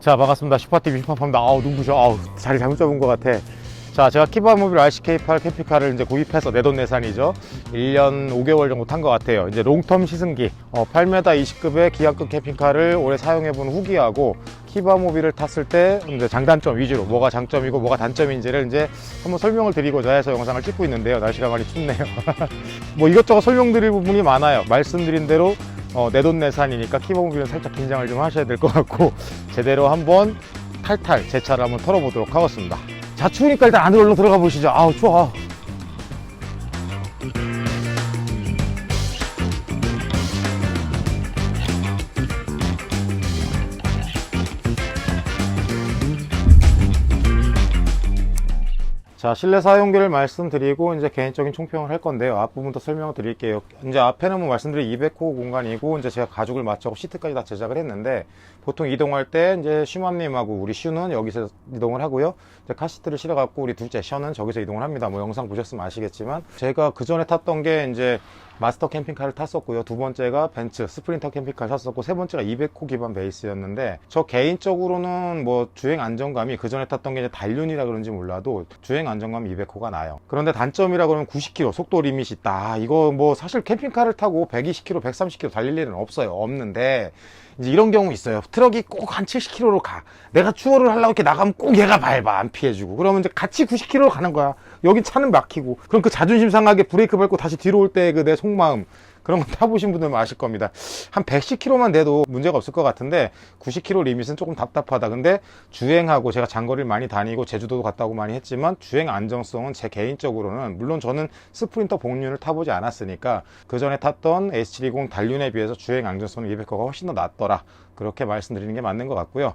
자, 반갑습니다. 슈퍼TV 슈퍼파입니다. 아우, 눈부셔. 아우, 자리 잘못 잡은 것 같아. 자, 제가 키바모빌 RCK8 캠핑카를 이제 구입해서 내돈내산이죠. 1년 5개월 정도 탄 것 같아요. 이제 롱텀 시승기, 8m 20급의 기아급 캠핑카를 올해 사용해본 후기하고 키바모빌을 탔을 때 이제 장단점 위주로 뭐가 장점이고 뭐가 단점인지를 이제 한번 설명을 드리고자 해서 영상을 찍고 있는데요. 날씨가 많이 춥네요. 뭐 이것저것 설명드릴 부분이 많아요. 말씀드린 대로 내돈내산이니까 키바모빌은 살짝 긴장을 좀 하셔야 될 것 같고, 제대로 한번 탈탈 제 차를 한번 털어보도록 하겠습니다. 자, 추우니까 일단 안으로 얼른 들어가 보시죠. 아우, 추워. 자, 실내 사용기를 말씀드리고 이제 개인적인 총평을 할 건데요. 앞부분도 설명을 드릴게요. 이제 앞에는 뭐 말씀드린 200호 공간이고, 이제 제가 가죽을 맞추고 시트까지 다 제작을 했는데, 보통 이동할 때 이제 슈맘님하고 우리 슈는 여기서 이동을 하고요. 이제 카시트를 실어갖고 우리 둘째 션은 저기서 이동을 합니다. 뭐 영상 보셨으면 아시겠지만, 제가 그 전에 탔던 게 이제 마스터 캠핑카를 탔었고요. 두 번째가 벤츠 스프린터 캠핑카를 탔었고, 세 번째가 200호 기반 베이스였는데, 저 개인적으로는 뭐 주행 안정감이 그 전에 탔던 게 이제 단륜이라 그런지 몰라도 주행 안정감 200호가 나요. 그런데 단점이라 그러면 90km 속도 리밋이 있다. 이거 뭐 사실 캠핑카를 타고 120km, 130km 달릴 일은 없는데, 이제 이런 경우 있어요. 트럭이 꼭 한 70km로 가. 내가 추월을 하려고 이렇게 나가면 꼭 얘가 밟아. 안 피해주고. 그러면 이제 같이 90km로 가는 거야. 여기 차는 막히고. 그럼 그 자존심 상하게 브레이크 밟고 다시 뒤로 올 때 그 내 속마음. 그런 거 타보신 분들은 아실 겁니다. 한 110km만 돼도 문제가 없을 것 같은데 90km 리밋은 조금 답답하다. 근데 주행하고 제가 장거리를 많이 다니고 제주도도 갔다 오고 많이 했지만 주행 안정성은 제 개인적으로는, 물론 저는 스프린터 복륜을 타보지 않았으니까 그 전에 탔던 S720 단륜에 비해서 주행 안정성은 200호가 훨씬 더 낫더라. 그렇게 말씀드리는 게 맞는 것 같고요.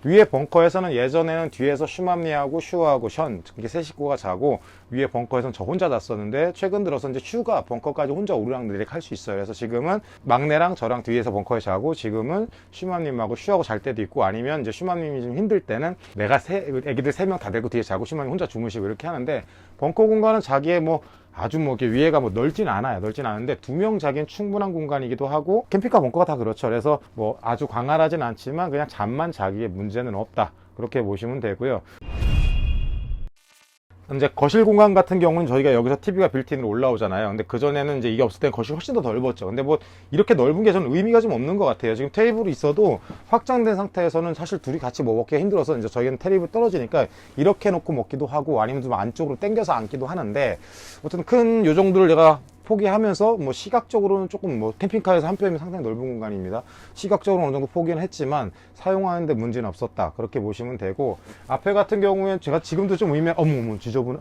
위에 벙커에서는 예전에는 뒤에서 슈맘니하고 슈하고 션 이렇게 세 식구가 자고, 위에 벙커에서는 저 혼자 잤었는데, 최근 들어서 이제 슈가 벙커까지 혼자 오르락내리락 할 수 있어요. 그래서 지금은 막내랑 저랑 뒤에서 벙커에 자고, 지금은 슈맘님하고 슈하고 잘 때도 있고, 아니면 이제 슈맘님이 좀 힘들 때는 내가 애기들 3명 다 데리고 뒤에 자고 슈맘이 혼자 주무시고 이렇게 하는데, 벙커 공간은 자기의 뭐 아주 뭐 이렇게 위에가 뭐 넓진 않아요. 넓진 않은데 2명 자기는 충분한 공간이기도 하고, 캠핑카 벙커가 다 그렇죠. 그래서 뭐 아주 광활하진 않지만 그냥 잠만 자기에 문제는 없다. 그렇게 보시면 되고요. 이제 거실 공간 같은 경우는 저희가 여기서 TV가 빌트인으로 올라오잖아요. 근데 그전에는 이제 이게 없을 땐 거실이 훨씬 더 넓었죠. 근데 뭐 이렇게 넓은 게 저는 의미가 좀 없는 것 같아요. 지금 테이블이 있어도 확장된 상태에서는 사실 둘이 같이 뭐 먹기가 힘들어서 이제 저희는 테이블 떨어지니까 이렇게 놓고 먹기도 하고, 아니면 좀 안쪽으로 당겨서 앉기도 하는데, 어쨌든 큰 요 정도를 내가 포기하면서 뭐 시각적으로는 조금 뭐 캠핑카에서 한 뼘이 상당히 넓은 공간입니다. 시각적으로 어느 정도 포기는 했지만 사용하는데 문제는 없었다. 그렇게 보시면 되고, 앞에 같은 경우엔 제가 지금도 좀 어머 지저분해.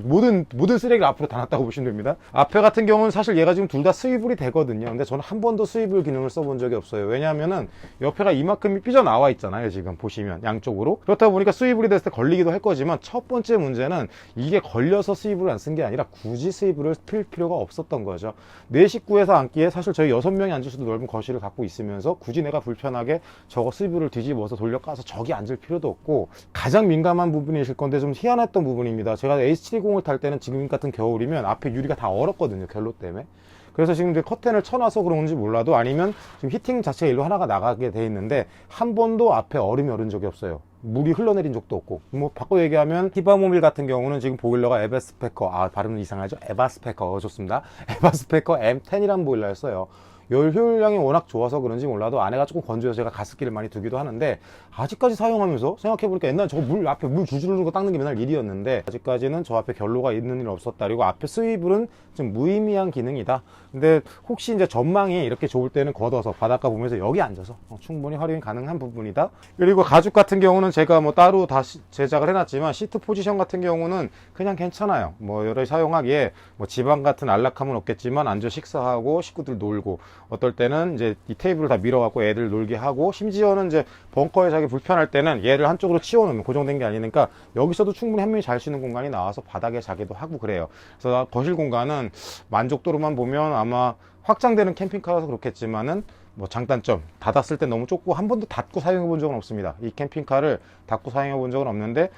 모든 쓰레기를 앞으로 다 놨다고 보시면 됩니다. 앞에 같은 경우는 사실 얘가 지금 둘 다 스위블이 되거든요. 근데 저는 한 번도 스위블 기능을 써본 적이 없어요. 왜냐하면은 옆에가 이만큼이 삐져나와 있잖아요. 지금 보시면 양쪽으로. 그렇다 보니까 스위블이 됐을 때 걸리기도 할 거지만, 첫 번째 문제는 이게 걸려서 스위블을 안 쓴 게 아니라 굳이 스위블을 필 필요가 없었던 거죠. 내 식구에서 앉기에 사실 저희 6명이 앉을 수도 넓은 거실을 갖고 있으면서 굳이 내가 불편하게 저거 스위블을 뒤집어서 돌려까서 저기 앉을 필요도 없고, 가장 민감한 부분이실 건데 좀 희한했던 부분입니다. 제가 H720을 탈 때는 지금 같은 겨울이면 앞에 유리가 다 얼었거든요. 결로 때문에. 그래서 지금 이제 커튼을 쳐놔서 그런지 몰라도, 아니면 지금 히팅 자체가 일로 하나가 나가게 돼 있는데 한 번도 앞에 얼음이 얼은 적이 없어요. 물이 흘러내린 적도 없고. 뭐 바꿔 얘기하면 키바모빌 같은 경우는 지금 보일러가 에바스페커, 발음은 이상하죠? 에바스페커, 좋습니다. 에바스페커 M10이라는 보일러를 써요. 열 효율량이 워낙 좋아서 그런지 몰라도 안에가 조금 건조해서 제가 가습기를 많이 두기도 하는데, 아직까지 사용하면서 생각해보니까 옛날에 저 앞에 물 줄줄 흐르는 거 닦는 게 맨날 일이었는데, 아직까지는 저 앞에 결로가 있는 일 없었다. 그리고 앞에 스위블은 좀 무의미한 기능이다. 근데 혹시 이제 전망이 이렇게 좋을 때는 걷어서 바닷가 보면서 여기 앉아서 충분히 활용이 가능한 부분이다. 그리고 가죽 같은 경우는 제가 뭐 따로 다 제작을 해놨지만, 시트 포지션 같은 경우는 그냥 괜찮아요. 뭐 여러 사용하기에 뭐 지방 같은 안락함은 없겠지만 앉아 식사하고 식구들 놀고, 어떨 때는 이제 이 테이블을 다 밀어갖고 애들 놀게 하고, 심지어는 이제 벙커에 자기 불편할 때는 얘를 한쪽으로 치워놓으면, 고정된 게 아니니까 여기서도 충분히 한 명이 잘 쉬는 공간이 나와서 바닥에 자기도 하고 그래요. 그래서 거실 공간은 만족도로만 보면 아마 확장되는 캠핑카라서 그렇겠지만은 뭐 장단점, 닫았을 때 너무 좁고 한 번도 닫고 사용해 본 적은 없습니다. 이 캠핑카를 닫고 사용해 본 적은 없는데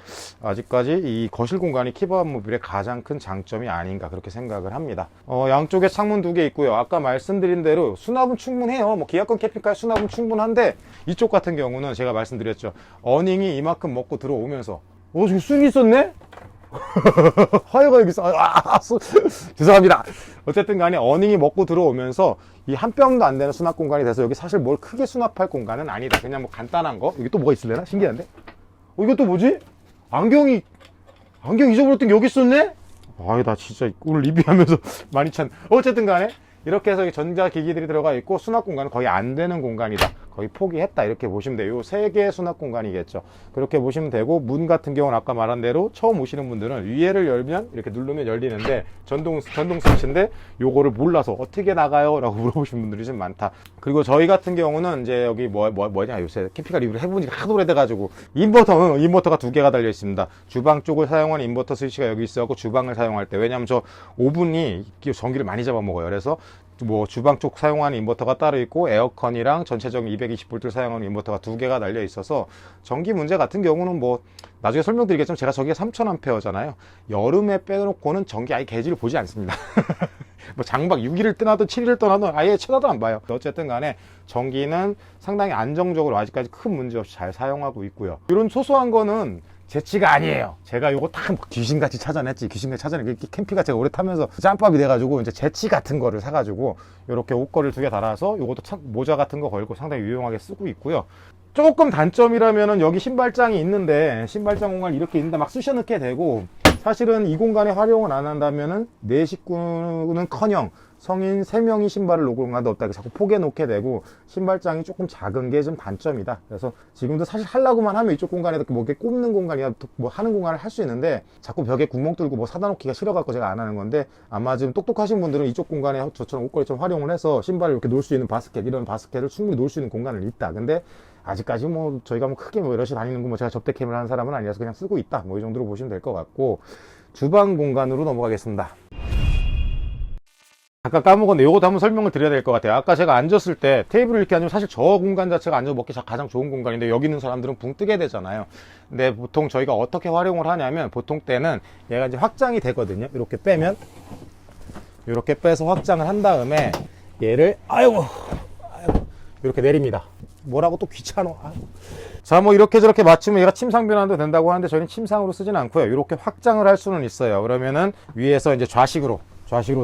아직까지 이 거실 공간이 키바모빌의 가장 큰 장점이 아닌가 그렇게 생각을 합니다. 양쪽에 창문 2개 있고요. 아까 말씀드린 대로 수납은 충분해요. 뭐 기아권 캠핑카의 수납은 충분한데 이쪽 같은 경우는 제가 말씀드렸죠. 어닝이 이만큼 먹고 들어오면서 지금 쑥이 있었네? 하여가 여기 있어. 죄송합니다. 어쨌든 간에 어닝이 먹고 들어오면서 이 한 뼘도 안 되는 수납 공간이 돼서 여기 사실 뭘 크게 수납할 공간은 아니다. 그냥 뭐 간단한 거. 여기 또 뭐가 있을래나? 신기한데? 이것도 뭐지? 안경 잊어버렸던 게 여기 있었네? 나 진짜 오늘 리뷰하면서 많이 어쨌든 간에 이렇게 해서 전자기기들이 들어가 있고 수납 공간은 거의 안 되는 공간이다. 거의 포기했다. 이렇게 보시면 돼요. 3개의 수납 공간이겠죠. 그렇게 보시면 되고, 문 같은 경우는 아까 말한 대로 처음 오시는 분들은 위에를 열면 이렇게 누르면 열리는데 전동 스위치인데 요거를 몰라서 어떻게 나가요? 라고 물어보시는 분들이 좀 많다. 그리고 저희 같은 경우는 이제 여기 뭐냐 요새 캠핑카 리뷰를 해본 지 하도 오래돼가지고 인버터가 2개가 달려 있습니다. 주방 쪽을 사용하는 인버터 스위치가 여기 있어갖고 주방을 사용할 때, 왜냐면 저 오븐이 전기를 많이 잡아먹어요. 그래서 뭐 주방 쪽 사용하는 인버터가 따로 있고 에어컨이랑 전체적인 220V 사용하는 인버터가 2개가 달려 있어서 전기 문제 같은 경우는 뭐 나중에 설명드리겠지만 제가 저기가 3000A잖아요. 여름에 빼놓고는 전기 아예 개지를 보지 않습니다. 뭐 장박 6일을 떠나든 7일을 떠나든 아예 쳐다도 안 봐요. 어쨌든 간에 전기는 상당히 안정적으로 아직까지 큰 문제 없이 잘 사용하고 있고요. 이런 소소한 거는 재치가 아니에요. 제가 요거 다 귀신같이 찾아냈지. 귀신같이 찾아냈지. 캠핑카 제가 오래 타면서 짬밥이 돼가지고 이제 재치 같은 거를 사가지고 요렇게 옷걸이를 2개 달아서 요것도 모자 같은 거 걸고 상당히 유용하게 쓰고 있고요. 조금 단점이라면은 여기 신발장이 있는데 신발장 공간이 이렇게 있는데 막 쑤셔 넣게 되고, 사실은 이 공간에 활용을 안 한다면은 내 식구는 커녕 성인 3명이 신발을 놓을 공간도 없다. 자꾸 포개 놓게 되고 신발장이 조금 작은 게 좀 단점이다. 그래서 지금도 사실 하려고만 하면 이쪽 공간에도 뭐 이렇게 꼽는 공간이나 뭐 하는 공간을 할 수 있는데 자꾸 벽에 구멍 뚫고 뭐 사다 놓기가 싫어갖고 제가 안 하는 건데, 아마 지금 똑똑하신 분들은 이쪽 공간에 저처럼 옷걸이 좀 활용을 해서 신발을 이렇게 놓을 수 있는 바스켓, 이런 바스켓을 충분히 놓을 수 있는 공간을 있다. 근데 아직까지 뭐 저희가 뭐 크게 뭐 여럿이 다니는 거 뭐 제가 접대캠을 하는 사람은 아니라서 그냥 쓰고 있다. 뭐 이 정도로 보시면 될 것 같고, 주방 공간으로 넘어가겠습니다. 아까 까먹었는데 요것도 한번 설명을 드려야 될 것 같아요. 아까 제가 앉았을 때 테이블을 이렇게 앉으면 사실 저 공간 자체가 앉아 먹기 가장 좋은 공간인데 여기 있는 사람들은 붕 뜨게 되잖아요. 근데 보통 저희가 어떻게 활용을 하냐면, 보통 때는 얘가 이제 확장이 되거든요. 이렇게 빼면 이렇게 빼서 확장을 한 다음에 얘를 이렇게 내립니다. 뭐라고 또 귀찮아. 자, 뭐 이렇게 저렇게 맞추면 얘가 침상 변환도 된다고 하는데 저희는 침상으로 쓰진 않고요. 이렇게 확장을 할 수는 있어요. 그러면은 위에서 이제 좌식으로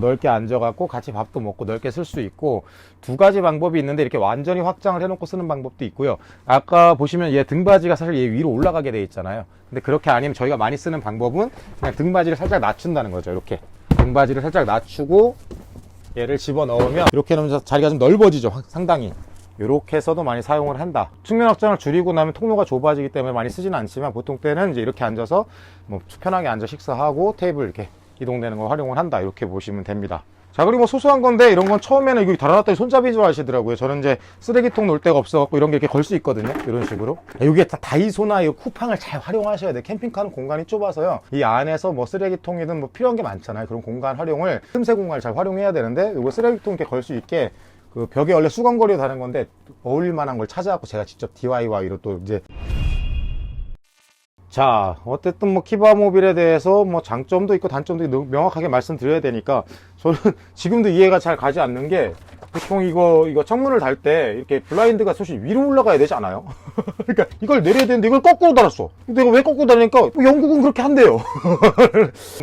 넓게 앉아갖고 같이 밥도 먹고 넓게 쓸 수 있고, 2가지 방법이 있는데 이렇게 완전히 확장을 해놓고 쓰는 방법도 있고요. 아까 보시면 얘 등받이가 사실 얘 위로 올라가게 돼 있잖아요. 근데 그렇게 아니면 저희가 많이 쓰는 방법은 그냥 등받이를 살짝 낮춘다는 거죠. 이렇게 등받이를 살짝 낮추고 얘를 집어 넣으면 이렇게 놓으면 자리가 좀 넓어지죠. 상당히. 이렇게 해서도 많이 사용을 한다. 측면 확장을 줄이고 나면 통로가 좁아지기 때문에 많이 쓰지는 않지만 보통 때는 이제 이렇게 앉아서 뭐 편하게 앉아 식사하고 테이블 이렇게 이동되는 걸 활용을 한다. 이렇게 보시면 됩니다. 자, 그리고 뭐 소소한 건데 이런 건 처음에는 이거 달아놨더니 손잡이인 줄 아시더라고요. 저는 이제 쓰레기통 놓을 데가 없어갖고 이런 게 이렇게 걸 수 있거든요. 이런 식으로. 이게 다 다이소나 이 쿠팡을 잘 활용하셔야 돼요. 캠핑카는 공간이 좁아서요. 이 안에서 뭐 쓰레기통이든 뭐 필요한 게 많잖아요. 그런 공간 활용을, 틈새 공간을 잘 활용해야 되는데, 이거 쓰레기통 이렇게 걸 수 있게 그 벽에 원래 수건거리로 다는 건데 어울릴 만한 걸 찾아갖고 제가 직접 DIY로 또 이제. 자, 어쨌든 뭐 키바모빌에 대해서 뭐 장점도 있고 단점도 있고 명확하게 말씀드려야 되니까, 저는 지금도 이해가 잘 가지 않는 게, 보통 이거 창문을 달 때 이렇게 블라인드가 사실 위로 올라가야 되지 않아요? 그러니까 이걸 내려야 되는데 이걸 거꾸로 달았어. 내가 왜 거꾸로 달으니까 영국은 그렇게 한대요.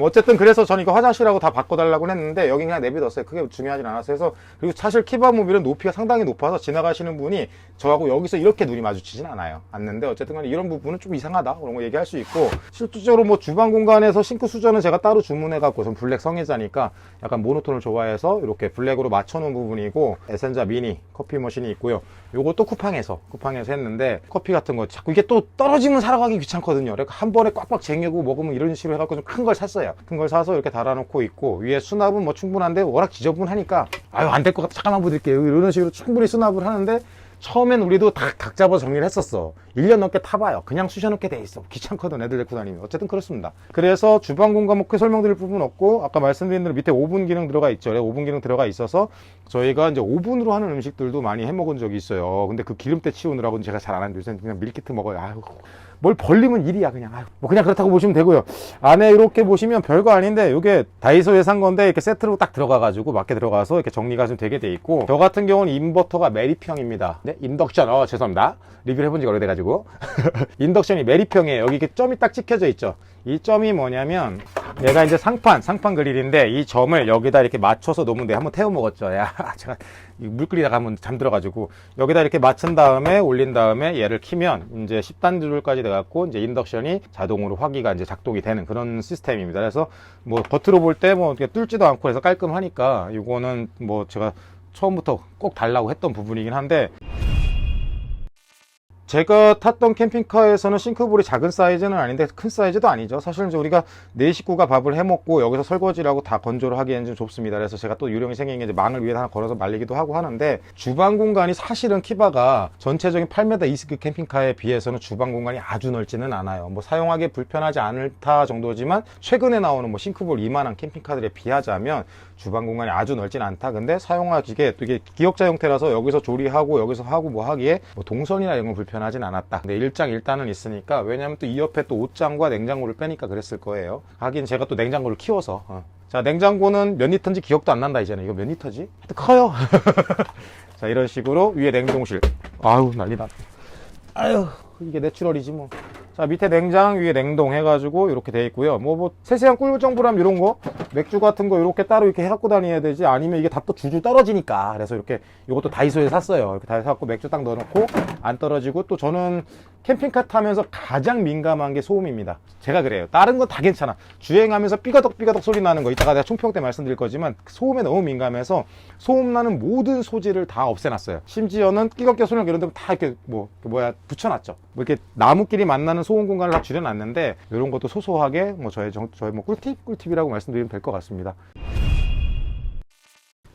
어쨌든 그래서 저는 이거 화장실하고 다 바꿔달라고 했는데 여기 그냥 내비뒀어요. 그게 중요하진 않았어요. 그래서, 그리고 사실 키바모빌은 높이가 상당히 높아서 지나가시는 분이 저하고 여기서 이렇게 눈이 마주치진 않는데 어쨌든 간에 이런 부분은 좀 이상하다 그런 거 얘기할 수 있고, 실질적으로 뭐 주방 공간에서 싱크 수전은 제가 따로 주문해갖고, 전 블랙 성애자니까 약간 모노톤을 좋아해서 이렇게 블랙으로 맞춰놓은 부분이고, 에센자 미니 커피 머신이 있고요. 요것도 쿠팡에서 했는데, 커피 같은 거 자꾸 이게 또 떨어지면 사러 가기 귀찮거든요. 그러니까 한 번에 꽉꽉 쟁여고 먹으면 이런 식으로 해갖고 좀 큰 걸 샀어요. 큰 걸 사서 이렇게 달아놓고 있고, 위에 수납은 뭐 충분한데 워낙 지저분하니까 안 될 것 같아 잠깐만 부을게요 이런 식으로 충분히 수납을 하는데, 처음엔 우리도 다 각 잡아서 정리를 했었어. 1년 넘게 타봐요. 그냥 쑤셔놓게 돼 있어. 귀찮거든 애들 데리고 다니면. 어쨌든 그렇습니다. 그래서 주방 공간 뭐 크게 설명드릴 부분 없고, 아까 말씀드린 대로 밑에 오븐 기능 들어가 있죠. 오븐 기능 들어가 있어서 저희가 이제 오븐으로 하는 음식들도 많이 해 먹은 적이 있어요. 근데 그 기름때 치우느라고 제가 잘 안 하는데 요새는 그냥 밀키트 먹어요. 아유, 뭘 벌리면 일이야 그냥. 아유, 뭐 그냥 그렇다고 보시면 되고요. 안에 이렇게 보시면 별거 아닌데 이게 다이소에 산 건데 이렇게 세트로 딱 들어가가지고 맞게 들어가서 이렇게 정리가 좀 되게 돼 있고, 저 같은 경우는 인버터가 메리평입니다. 네, 인덕션. 죄송합니다. 리뷰를 해본 지가 오래돼가지고. 인덕션이 메리평이에요. 여기 이렇게 점이 딱 찍혀져 있죠. 이 점이 뭐냐면 얘가 이제 상판 그릴인데 이 점을 여기다 이렇게 맞춰서 놓으면 돼. 한번 태워 먹었죠. 야, 제가 물 끓이다가 한번 잠들어가지고 여기다 이렇게 맞춘 다음에 올린 다음에 얘를 키면 이제 10단 조절까지 돼갖고 이제 인덕션이 자동으로 화기가 이제 작동이 되는 그런 시스템입니다. 그래서 뭐 겉으로 볼 때 뭐 뚫지도 않고 해서 깔끔하니까 이거는 뭐 제가 처음부터 꼭 달라고 했던 부분이긴 한데, 제가 탔던 캠핑카에서는 싱크볼이 작은 사이즈는 아닌데 큰 사이즈도 아니죠. 사실 이제 우리가 4식구가 밥을 해 먹고 여기서 설거지를 하고 다 건조를 하기에는 좀 좁습니다. 그래서 제가 또 요령이 생긴 게 이제 망을 위에다 하나 걸어서 말리기도 하고 하는데, 주방 공간이 사실은 키바가 전체적인 8m 이스크 캠핑카에 비해서는 주방 공간이 아주 넓지는 않아요. 뭐 사용하기 불편하지 않다 정도지만 최근에 나오는 뭐 싱크볼 이만한 캠핑카들에 비하자면 주방 공간이 아주 넓진 않다. 근데 사용하기에 또 이게 기역자 형태라서 여기서 조리하고 여기서 하고 뭐 하기에 뭐 동선이나 이런 건 불편하진 않았다. 근데 일장일단은 있으니까, 왜냐면 또 이 옆에 또 옷장과 냉장고를 빼니까 그랬을 거예요. 하긴 제가 또 냉장고를 키워서. 자, 냉장고는 몇 리터인지 기억도 안 난다 이제는. 이거 몇 리터지? 하여튼 커요. 자, 이런 식으로 위에 냉동실. 아유, 난리다. 아유, 이게 내추럴이지 뭐. 자, 밑에 냉장, 위에 냉동 해가지고 이렇게 돼 있고요. 뭐 세세한 꿀 정보라면 이런 거, 맥주 같은 거 이렇게 따로 이렇게 해갖고 다녀야 되지, 아니면 이게 다 또 줄줄 떨어지니까. 그래서 이렇게 이것도 다이소에 샀어요. 이렇게 다이소 갖고 맥주 딱 넣어놓고 안 떨어지고. 또 저는 캠핑카 타면서 가장 민감한 게 소음입니다. 제가 그래요. 다른 건 다 괜찮아. 주행하면서 삐가덕 소리 나는 거 이따가 내가 총평 때 말씀드릴 거지만, 소음에 너무 민감해서 소음 나는 모든 소지를 다 없애놨어요. 심지어는 끼걱끼 소리 나고 이런 데 다 이렇게 붙여놨죠. 뭐 이렇게 나무끼리 만나는 소음 공간을 다 줄여놨는데, 이런 것도 소소하게 뭐 저의 뭐 꿀팁이라고 말씀드리면 될 것 같습니다.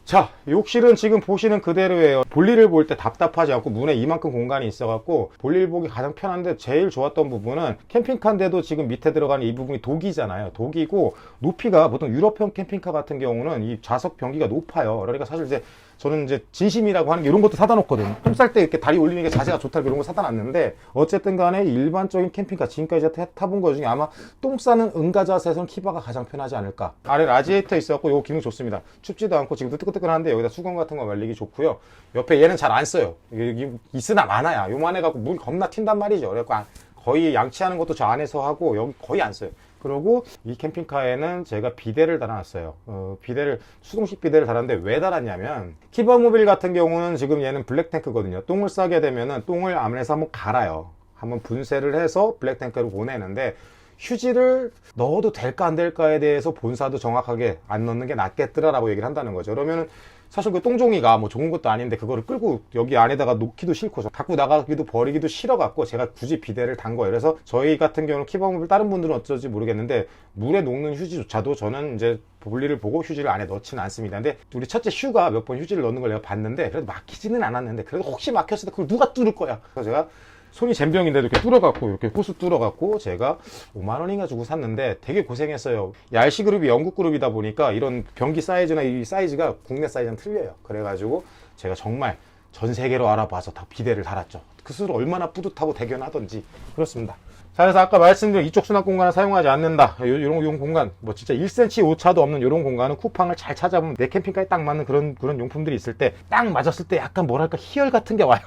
자, 욕실은 지금 보시는 그대로예요. 볼일을 볼 때 답답하지 않고 문에 이만큼 공간이 있어갖고 볼일 보기 가장 편한데, 제일 좋았던 부분은 캠핑카인데도 지금 밑에 들어가는 이 부분이 독이잖아요. 독이고 높이가 보통 유럽형 캠핑카 같은 경우는 이 좌석 변기가 높아요. 그러니까 사실 이제 저는 이제 진심이라고 하는 게 이런 것도 사다 놓거든요. 똥 쌀 때 이렇게 다리 올리는 게 자세가 좋다 이런 거 사다 놨는데, 어쨌든 간에 일반적인 캠핑카 지금까지 타본 거 중에 아마 똥 싸는 응가 자세에서는 키바가 가장 편하지 않을까. 아래 라지에이터 있어갖고 이거 기능 좋습니다. 춥지도 않고 지금도 뜨끈뜨끈한데 여기다 수건 같은 거 말리기 좋고요. 옆에 얘는 잘 안 써요. 여기 있으나 마나야. 요만해갖고 물 겁나 튄단 말이죠. 그래갖고 거의 양치하는 것도 저 안에서 하고 여기 거의 안 써요. 그리고 이 캠핑카에는 제가 비데를 달아놨어요. 비데를, 수동식 비데를 달았는데 왜 달았냐면, 키바 모빌 같은 경우는 지금 얘는 블랙탱크거든요. 똥을 싸게 되면은 똥을 안에서 한번 갈아요. 한번 분쇄를 해서 블랙탱크로 보내는데, 휴지를 넣어도 될까 안 될까에 대해서 본사도 정확하게 안 넣는 게 낫겠더라라고 얘기를 한다는 거죠. 그러면은 사실 그 똥종이가 뭐 좋은 것도 아닌데 그거를 끌고 여기 안에다가 놓기도 싫고 갖고 나가기도 버리기도 싫어갖고 제가 굳이 비데를 단 거예요. 그래서 저희 같은 경우는 키바모빌 다른 분들은 어쩌지 모르겠는데, 물에 녹는 휴지조차도 저는 이제 볼일을 보고 휴지를 안에 넣지는 않습니다. 근데 우리 첫째 슈가 몇 번 휴지를 넣는 걸 내가 봤는데, 그래도 막히지는 않았는데, 그래도 혹시 막혔을 때 그걸 누가 뚫을 거야. 그래서 제가 손이 잼병인데도 이렇게 뚫어갖고, 이렇게 호스 뚫어갖고 제가 5만원인가 주고 샀는데 되게 고생했어요. RC 그룹이 영국 그룹이다 보니까 이런 변기 사이즈나 이 사이즈가 국내 사이즈는 틀려요. 그래가지고 제가 정말 전 세계로 알아봐서 다 비데를 달았죠. 그 스스로 얼마나 뿌듯하고 대견하던지. 그렇습니다. 자, 그래서 아까 말씀드린 이쪽 수납 공간을 사용하지 않는다. 요런 공간, 뭐 진짜 1cm 오차도 없는 요런 공간은 쿠팡을 잘 찾아보면 내 캠핑카에 딱 맞는 그런 용품들이 있을 때, 딱 맞았을 때 약간 뭐랄까 희열 같은 게 와요.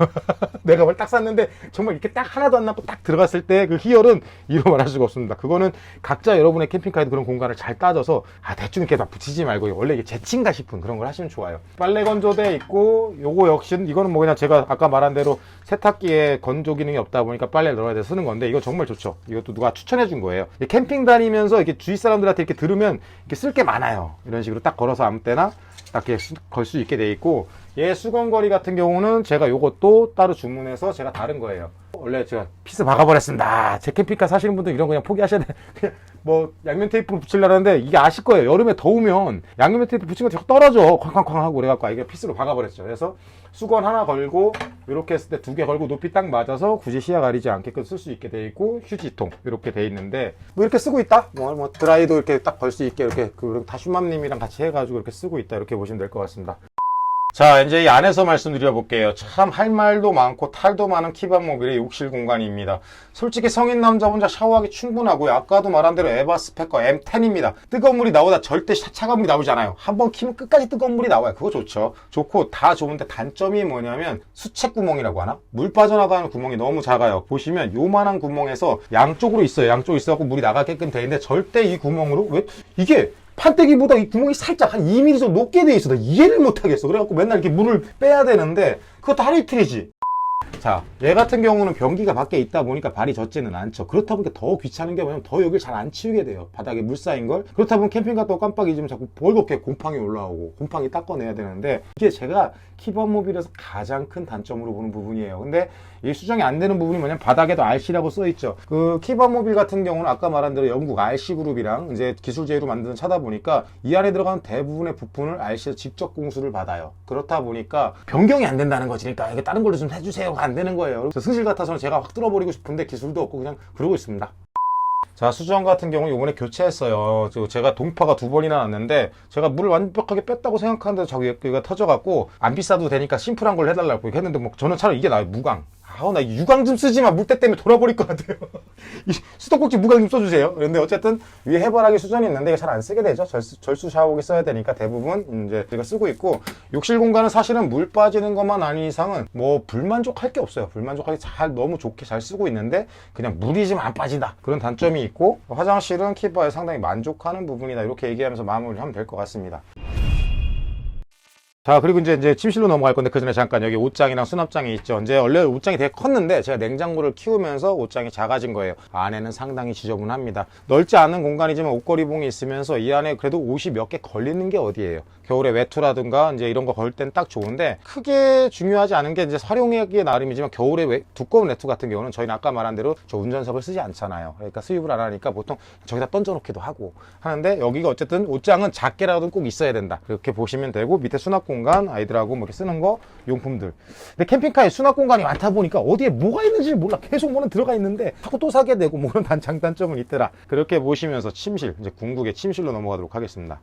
내가 뭘 딱 샀는데 정말 이렇게 딱 하나도 안 남고 딱 들어갔을 때 그 희열은 이루 말할 수가 없습니다. 그거는 각자 여러분의 캠핑카에도 그런 공간을 잘 따져서, 대충 이렇게 막 붙이지 말고 원래 이게 재친가 싶은 그런 걸 하시면 좋아요. 빨래 건조대 있고, 요거 역시 이거는 뭐 그냥 제가 아까 말한 대로 세탁기에 건조 기능이 없다 보니까 빨래를 넣어야 돼서 쓰는 건데, 이거 정말 좋죠. 이것도 누가 추천해 준 거예요. 캠핑 다니면서 이렇게 주위 사람들한테 이렇게 들으면 이렇게 쓸 게 많아요. 이런 식으로 딱 걸어서 아무 때나 딱 이렇게 걸 수 있게 돼 있고, 얘 수건거리 같은 경우는 제가 요것도 따로 주문해서 제가 다른 거예요. 원래 제가 피스 박아버렸습니다. 제 캠핑카 사시는 분들 이런 거 그냥 포기하셔야 돼. 그냥 뭐 양면 테이프로 붙이려고 하는데 이게 아실 거예요. 여름에 더우면 양면 테이프 붙이면 자꾸 떨어져. 쾅쾅쾅 하고 그래갖고 이게 피스로 박아버렸죠. 그래서 수건 하나 걸고 이렇게 했을 때 2개 걸고 높이 딱 맞아서 굳이 시야 가리지 않게끔 쓸 수 있게 돼 있고, 휴지통 이렇게 돼 있는데 뭐 이렇게 쓰고 있다. 뭐 드라이도 이렇게 딱 걸 수 있게 이렇게 그 다슈맘님이랑 같이 해가지고 이렇게 쓰고 있다. 이렇게 보시면 될 것 같습니다. 자, 이제 이 안에서 말씀드려 볼게요. 참 할 말도 많고 탈도 많은 키바모빌의 욕실 공간입니다. 솔직히 성인 남자 혼자 샤워하기 충분하고요. 아까도 말한 대로 에바 스펙거 M10입니다. 뜨거운 물이 나오다 절대 차가운 물이 나오지 않아요. 한번 키면 끝까지 뜨거운 물이 나와요. 그거 좋죠. 좋고 다 좋은데 단점이 뭐냐면 수채 구멍이라고 하나? 물 빠져나가는 구멍이 너무 작아요. 보시면 요만한 구멍에서 양쪽으로 있어요. 양쪽으로 있어갖고 물이 나가게끔 돼 있는데 절대 이 구멍으로 왜 이게 판때기보다 이 구멍이 살짝 한 2mm 정도 높게 돼 있어. 나 이해를 못하겠어. 그래갖고 맨날 이렇게 물을 빼야 되는데 그것도 하루 이틀이지. 자, 얘 같은 경우는 변기가 밖에 있다 보니까 발이 젖지는 않죠. 그렇다 보니까 더 귀찮은 게 뭐냐면 더 여기를 잘 안 치우게 돼요. 바닥에 물 쌓인 걸. 그렇다 보면 캠핑 갔다가 깜빡 잊으면 자꾸 벌겋게 곰팡이 올라오고 곰팡이 닦아내야 되는데 이게 제가 키바모빌에서 가장 큰 단점으로 보는 부분이에요. 근데 이 수정이 안 되는 부분이 뭐냐면 바닥에도 RC라고 써있죠. 그 키바모빌 같은 경우는 아까 말한 대로 영국 RC그룹이랑 이제 기술 제휴로 만드는 차다 보니까 이 안에 들어가는 대부분의 부품을 RC에서 직접 공수를 받아요. 그렇다 보니까 변경이 안 된다는 거지. 그러니까 이게 다른 걸로 좀 해주세요가 안 되는 거예요. 그래서 승실 같아서는 제가 확 뚫어버리고 싶은데 기술도 없고 그냥 그러고 있습니다. 자, 수정 같은 경우 요번에 교체했어요. 제가 동파가 2번이나 났는데 제가 물을 완벽하게 뺐다고 생각하는데 저기가 터져갖고 안 비싸도 되니까 심플한 걸 해달라고 했는데 뭐 저는 차라리 이게 나아요. 무광. 아우, 나 유광 좀 쓰지 마. 물때 때문에 돌아버릴 것 같아요. 이 수도꼭지 무광 좀 써주세요. 그런데 어쨌든 위에 해바라기 수전이 있는데 이게 잘 안 쓰게 되죠. 절수 샤워기 써야 되니까 대부분 이제 제가 쓰고 있고, 욕실 공간은 사실은 물 빠지는 것만 아닌 이상은 뭐 불만족할 게 없어요. 불만족하게 잘 너무 좋게 잘 쓰고 있는데 그냥 물이 좀 안 빠진다. 그런 단점이 있고, 화장실은 키바에 상당히 만족하는 부분이다. 이렇게 얘기하면서 마무리하면 될 것 같습니다. 자, 그리고 이제 침실로 넘어갈 건데 그 전에 잠깐 여기 옷장이랑 수납장이 있죠. 이제 원래 옷장이 되게 컸는데 제가 냉장고를 키우면서 옷장이 작아진 거예요. 안에는 상당히 지저분합니다. 넓지 않은 공간이지만 옷걸이봉이 있으면서 이 안에 그래도 옷이 몇 개 걸리는 게 어디예요. 겨울에 외투라든가 이제 이런 거 걸 땐 딱 좋은데 크게 중요하지 않은 게 이제 활용하기에 나름이지만 겨울에 두꺼운 외투 같은 경우는 저희는 아까 말한 대로 저 운전석을 쓰지 않잖아요. 그러니까 수입을 안 하니까 보통 저기다 던져 놓기도 하고 하는데 여기가 어쨌든 옷장은 작게라도 꼭 있어야 된다. 그렇게 보시면 되고 밑에 수납 공간 아이들하고 뭐 이렇게 쓰는 거 용품들. 근데 캠핑카에 수납 공간이 많다 보니까 어디에 뭐가 있는지 몰라. 계속 뭐는 들어가 있는데 자꾸 또 사게 되고 뭐 그런 장단점은 있더라. 그렇게 보시면서 침실, 이제 궁극의 침실로 넘어가도록 하겠습니다.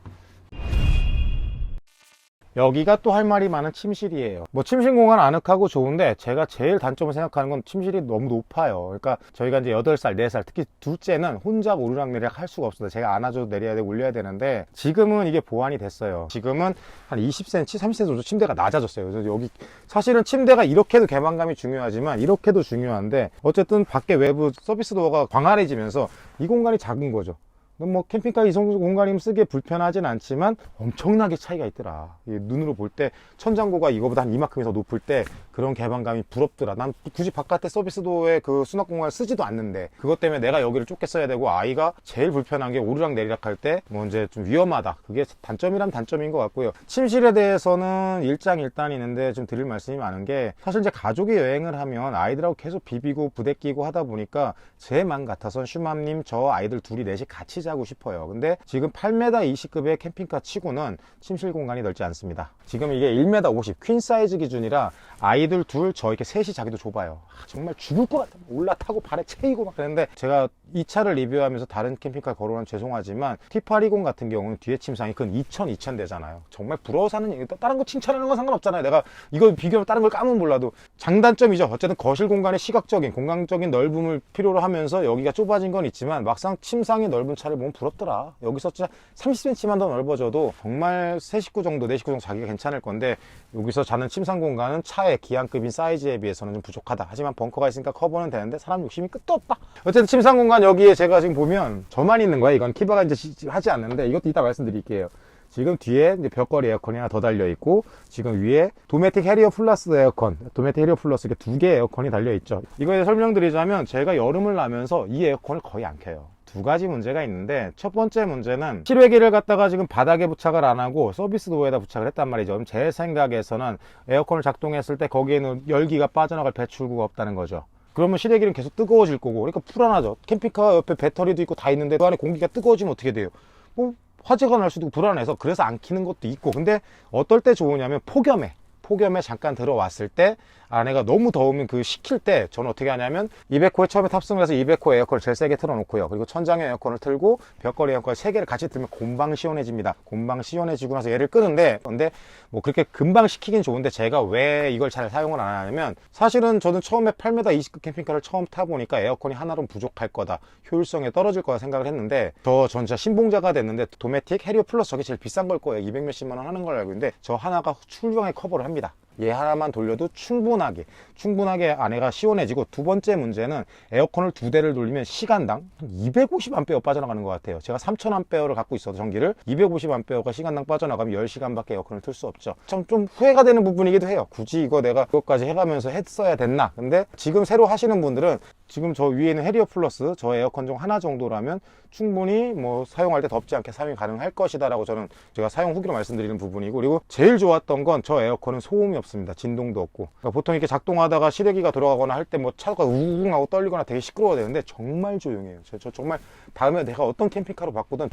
여기가 또 할 말이 많은 침실이에요. 뭐 침실 공간 아늑하고 좋은데 제가 제일 단점을 생각하는 건 침실이 너무 높아요. 그러니까 저희가 이제 8살, 4살, 특히 둘째는 혼자 오르락내리락 할 수가 없어요. 제가 안아줘도 내려야 되고 올려야 되는데 지금은 이게 보완이 됐어요. 지금은 한 20cm, 30cm 정도 침대가 낮아졌어요. 그래서 여기 사실은 침대가 이렇게도 개방감이 중요하지만 이렇게도 중요한데 어쨌든 밖에 외부 서비스 도어가 광활해지면서 이 공간이 작은 거죠. 뭐 캠핑카 이 정도 공간이면 쓰기에 불편하진 않지만 엄청나게 차이가 있더라. 눈으로 볼 때 천장고가 이거보다 한 이만큼이 더 높을 때 그런 개방감이 부럽더라. 난 굳이 바깥에 서비스도어에 그 수납 공간을 쓰지도 않는데 그것 때문에 내가 여기를 좁게 써야 되고 아이가 제일 불편한 게 오르락 내리락 할 때 뭐 이제 좀 위험하다. 그게 단점이란 단점인 것 같고요. 침실에 대해서는 일장일단이 있는데 좀 드릴 말씀이 많은 게 사실 이제 가족이 여행을 하면 아이들하고 계속 비비고 부대끼고 하다 보니까 제 맘 같아선 슈맘님 저 아이들 둘이 넷이 같이 자고 싶어요. 근데 지금 8m 20급의 캠핑카 치고는 침실 공간이 넓지 않습니다. 지금 이게 1m 50 퀸 사이즈 기준이라 아이들 둘 저 이렇게 셋이 자기도 좁아요. 정말 죽을 것 같아. 올라타고 발에 채이고 막 그랬는데 제가 이 차를 리뷰하면서 다른 캠핑카 거론한 죄송하지만 T820 같은 경우는 뒤에 침상이 근 2000 되잖아요. 정말 부러워서 하는 얘기. 다른 거 칭찬하는 건 상관없잖아요. 내가 이거 비교하면 다른 걸 까면 몰라도 장단점이죠. 어쨌든 거실 공간의 시각적인 공간적인 넓음을 필요로 하면서 여기가 좁아진 건 있지만 막상 침상이 넓은 차를 보면 부럽더라. 여기서 진짜 30cm만 더 넓어져도 정말 3식구 정도 4식구 정도 자기가 괜찮을 건데 여기서 자는 침상 공간은 차의 기한급인 사이즈에 비해서는 좀 부족하다. 하지만 벙커가 있으니까 커버는 되는데 사람 욕심이 끝도 없다. 어쨌든 침상 공간 여기에 제가 지금 보면 저만 있는 거야. 이건 키바가 이제 하지 않는데 이것도 이따 말씀드릴게요. 지금 뒤에 이제 벽걸이 에어컨이 하나 더 달려 있고 지금 위에 도메틱 해리어 플러스 에어컨, 도메틱 해리어 플러스 이렇게 2개 에어컨이 달려 있죠. 이거에 설명드리자면 제가 여름을 나면서 이 에어컨을 거의 안 켜요. 두 가지 문제가 있는데 첫 번째 문제는 실외기를 갖다가 지금 바닥에 부착을 안 하고 서비스 도어에다 부착을 했단 말이죠. 그럼 제 생각에서는 에어컨을 작동했을 때 거기에는 열기가 빠져나갈 배출구가 없다는 거죠. 그러면 실외기는 계속 뜨거워질 거고 그러니까 불안하죠. 캠핑카 옆에 배터리도 있고 다 있는데 그 안에 공기가 뜨거워지면 어떻게 돼요? 뭐 화재가 날 수도 있고 불안해서 그래서 안 키는 것도 있고 근데 어떨 때 좋으냐면 폭염에 폭염에 잠깐 들어왔을 때 안에가 너무 더우면 그 식힐 때 저는 어떻게 하냐면 200호에 처음에 탑승을 해서 200호 에어컨을 제일 세게 틀어놓고요. 그리고 천장에 에어컨을 틀고 벽걸이 에어컨 3개를 같이 틀면 곰방 시원해집니다. 곰방 시원해지고 나서 얘를 끄는데, 근데 뭐 그렇게 금방 식히긴 좋은데 제가 왜 이걸 잘 사용을 안 하냐면, 사실은 저는 처음에 8m 20급 캠핑카를 처음 타보니까 에어컨이 하나로는 부족할 거다, 효율성이 떨어질 거다 생각을 했는데, 전 진짜 신봉자가 됐는데 도메틱 해리오 플러스, 저게 제일 비싼 걸 거예요. 200 몇십만 원 하는 걸 알고 있는데 저 하나가 훌륭하게 커버를 합니다. 얘 하나만 돌려도 충분하게 안에가 시원해지고, 두 번째 문제는 에어컨을 2대를 돌리면 시간당 한 250A 빠져나가는 것 같아요. 제가 3000A를 갖고 있어도 전기를 250A가 시간당 빠져나가면 10시간밖에 에어컨을 틀 수 없죠. 참 좀 후회가 되는 부분이기도 해요. 굳이 이거 내가 그것까지 해가면서 했어야 됐나. 근데 지금 새로 하시는 분들은 지금 저 위에 있는 해리오 플러스 저 에어컨 중 하나 정도라면 충분히 뭐 사용할 때 덥지 않게 사용이 가능할 것이다 라고 저는 제가 사용 후기로 말씀드리는 부분이고, 그리고 제일 좋았던 건 저 에어컨은 소음이 없습니다. 진동도 없고. 그러니까 보통 이렇게 작동하다가 실외기가 들어가거나 할 때 뭐 차가 우웅 하고 떨리거나 되게 시끄러워야 되는데 정말 조용해요. 저 정말 다음에 내가 어떤 캠핑카로 바꾸든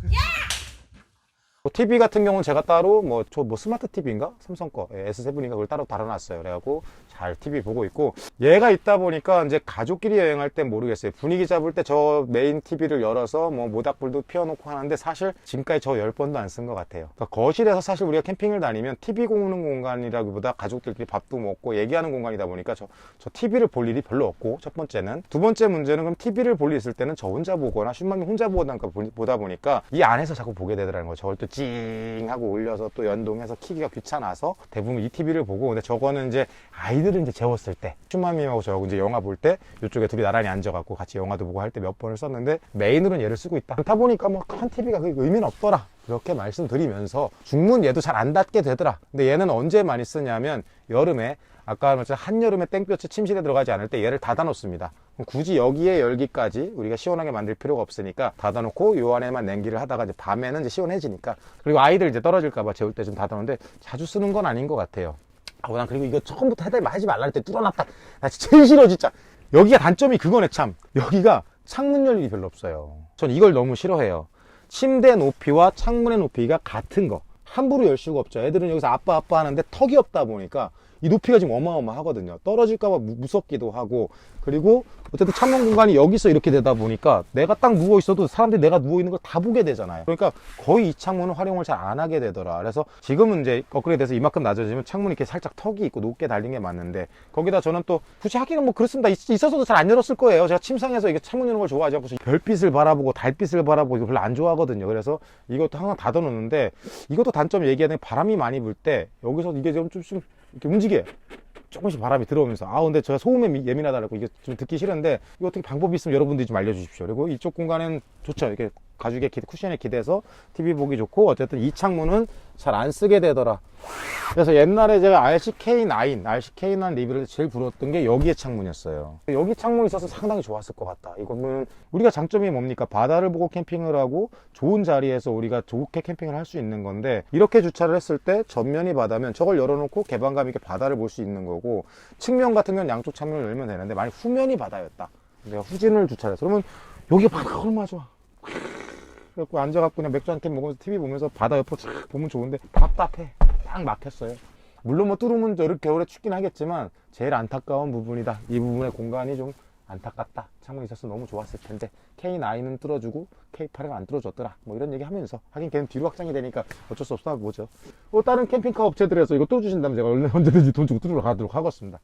TV 같은 경우는 제가 따로 저 스마트 TV인가? 삼성 거 S7인가 그걸 따로 달아놨어요. 그래갖고 잘 TV 보고 있고, 얘가 있다 보니까 이제 가족끼리 여행할 땐 모르겠어요. 분위기 잡을 때 저 메인 TV를 열어서 모닥불도 피워놓고 하는데 사실 지금까지 저 10번도 안 쓴 것 같아요. 그러니까 거실에서 사실 우리가 캠핑을 다니면 TV 보는 공간이라기보다 가족들끼리 밥도 먹고 얘기하는 공간이다 보니까 저 TV를 볼 일이 별로 없고, 첫 번째는. 두 번째 문제는 그럼 TV를 볼 일 있을 때는 저 혼자 보거나 슈마님 혼자 보다 보니까 이 안에서 자꾸 보게 되더라는 거예요. 저걸 또 찡 하고 올려서 또 연동해서 키기가 귀찮아서 대부분 이 TV를 보고, 근데 저거는 이제 아이들은 이제 재웠을 때 슈마님하고 저하고 이제 영화 볼 때 이쪽에 둘이 나란히 앉아갖고 같이 영화도 보고 할 때 몇 번을 썼는데, 메인으로는 얘를 쓰고 있다. 그렇다 보니까 뭐 큰 TV가 그 의미는 없더라, 그렇게 말씀드리면서 중문 얘도 잘 안 닫게 되더라. 근데 얘는 언제 많이 쓰냐면 여름에, 아까 말했죠, 한여름에 땡볕에 침실에 들어가지 않을 때 얘를 닫아 놓습니다. 굳이 여기에 열기까지 우리가 시원하게 만들 필요가 없으니까 닫아 놓고 요 안에만 냉기를 하다가 이제 밤에는 이제 시원해지니까, 그리고 아이들 이제 떨어질까봐 재울 때 좀 닫아 놓는데 자주 쓰는 건 아닌 것 같아요. 난 그리고 이거 처음부터 하지 말라 할 때 뚫어놨다, 나 진짜 제일 싫어 진짜. 여기가 단점이 그거네 참. 여기가 창문 열 일이 별로 없어요. 전 이걸 너무 싫어해요. 침대 높이와 창문의 높이가 같은 거 함부로 열 수가 없죠. 애들은 여기서 아빠 하는데 턱이 없다 보니까 이 높이가 지금 어마어마하거든요. 떨어질까봐 무섭기도 하고, 그리고 어쨌든 창문 공간이 여기서 이렇게 되다 보니까 내가 딱 누워 있어도 사람들이 내가 누워 있는 걸 다 보게 되잖아요. 그러니까 거의 이 창문은 활용을 잘 안 하게 되더라. 그래서 지금은 이제 업그레이드돼서 이만큼 낮아지면 창문이 이렇게 살짝 턱이 있고 높게 달린 게 맞는데, 거기다 저는 또 굳이 하기는 뭐 그렇습니다. 있어서도 잘 안 열었을 거예요. 제가 침상에서 이게 창문 여는 걸 좋아하지 않고 별빛을 바라보고 달빛을 바라보고 이거 별로 안 좋아하거든요. 그래서 이것도 항상 닫아 놓는데, 이것도 단점 얘기하는 게 바람이 많이 불 때 여기서 이게 좀 이렇게 움직여요. 조금씩 바람이 들어오면서. 근데 제가 소음에 예민하다고 이게 좀 듣기 싫은데, 이거 어떻게 방법이 있으면 여러분들이 좀 알려주십시오. 그리고 이쪽 공간은 좋죠. 이렇게 가죽에 쿠션에 기대서 TV 보기 좋고, 어쨌든 이 창문은 잘 안 쓰게 되더라. 그래서 옛날에 제가 RCK9 리뷰를 제일 부러웠던 게 여기에 창문이었어요. 여기 창문이 있어서 상당히 좋았을 것 같다. 이거는 우리가 장점이 뭡니까? 바다를 보고 캠핑을 하고 좋은 자리에서 우리가 좋게 캠핑을 할 수 있는 건데, 이렇게 주차를 했을 때 전면이 바다면 저걸 열어놓고 개방감 있게 바다를 볼 수 있는 거고, 측면 같은 경우는 양쪽 창문을 열면 되는데, 만약 후면이 바다였다, 내가 후진을 주차를 했어, 그러면 여기가 바다가 얼마나 좋아. 그래갖고 앉아갖고 그냥 맥주 한 캔 먹으면서 TV 보면서 바다 옆으로 쫙 보면 좋은데 답답해. 딱 막혔어요. 물론 뭐 뚫으면 이렇게 겨울에 춥긴 하겠지만 제일 안타까운 부분이다. 이 부분의 공간이 좀 안타깝다. 창문이 있었으면 너무 좋았을 텐데 K9은 뚫어주고 K8은 안 뚫어줬더라. 뭐 이런 얘기 하면서, 하긴 걔는 뒤로 확장이 되니까 어쩔 수 없다 보죠. 다른 캠핑카 업체들에서 이거 뚫어주신다면 제가 언제든지 돈 주고 뚫으러 가도록 하겠습니다.